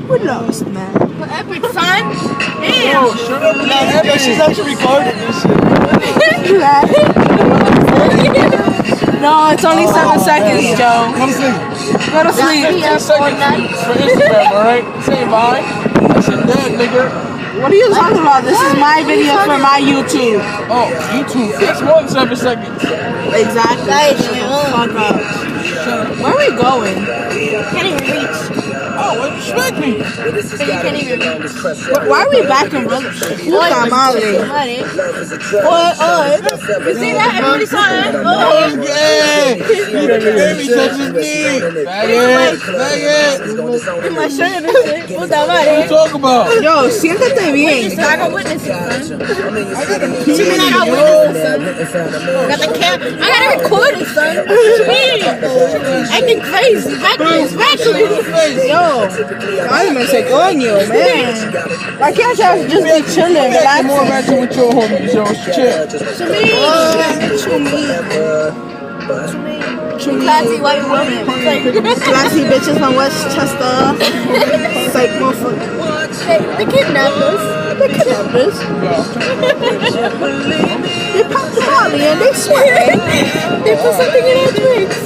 We lost, man. What epic, son? Damn. Yo, shut up. Yo, she's actually recording this shit. No, it's only 7 seconds, Joe. Go to sleep. Go to sleep. 10 seconds for Instagram, alright? Say bye. That shit dead, nigga. What are you talking about? This is my video for my YouTube. Oh, YouTube. That's more than 7 seconds. Exactly. Fuck up. Where are we going? Can't even reach. Oh, what you expect me? So you can't even reach. Why are we back in roller? Puta madre. You see that? Everybody saw that? Oh, yeah. You baby touching me. Faggot. In my shirt and shit. Puta What madre. you talk about? Yo, siéntate bien. I got witnesses, son. I got a What you mean I got witnesses, son? I got the cam. I got it recorded, son. What you mean? Acting crazy. Actually. Yo, cálmense, coño, man. Why can't y'all just be chilling? Relax more Ratchet with your homies, yo. Chill. Classy white woman. Classy bitches from Westchester. It's like motherfucker. They kidnapped us. They kidnapped us. They popped the molly and they swear. They put something in our drinks.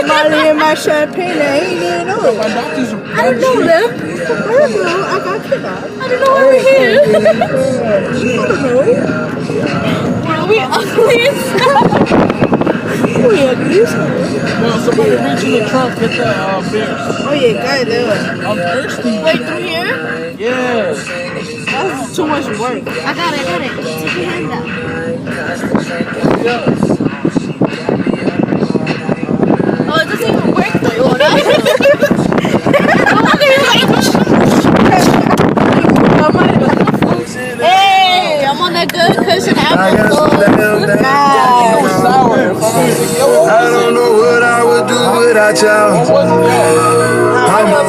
Molly in my champagne, I ain't even know. My doctors are I don't know them. I got kidnapped. I don't know why we're here. I don't know. We ugly as hell. We ugly as hell. Yo, somebody reach in the trunk, get the beers. Oh yeah, goddamn. I'm thirsty. Wait, through here? Yeah. That's too much work. I got it. Take your hand out. Oh, it doesn't even work though. Hold on. Hey, I'm on that good cushion apple. I don't know what I would do without y'all. I'm a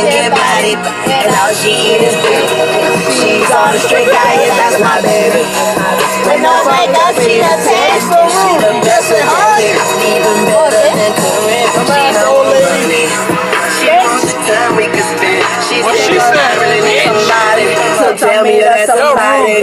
and all she eat is food. She's on a straight diet, that's my baby. With no makeup, she the taste so rude. The best of honey, even better than current. She's old lady. She wants the time we could spend. She said I really need somebody, so tell me that's somebody.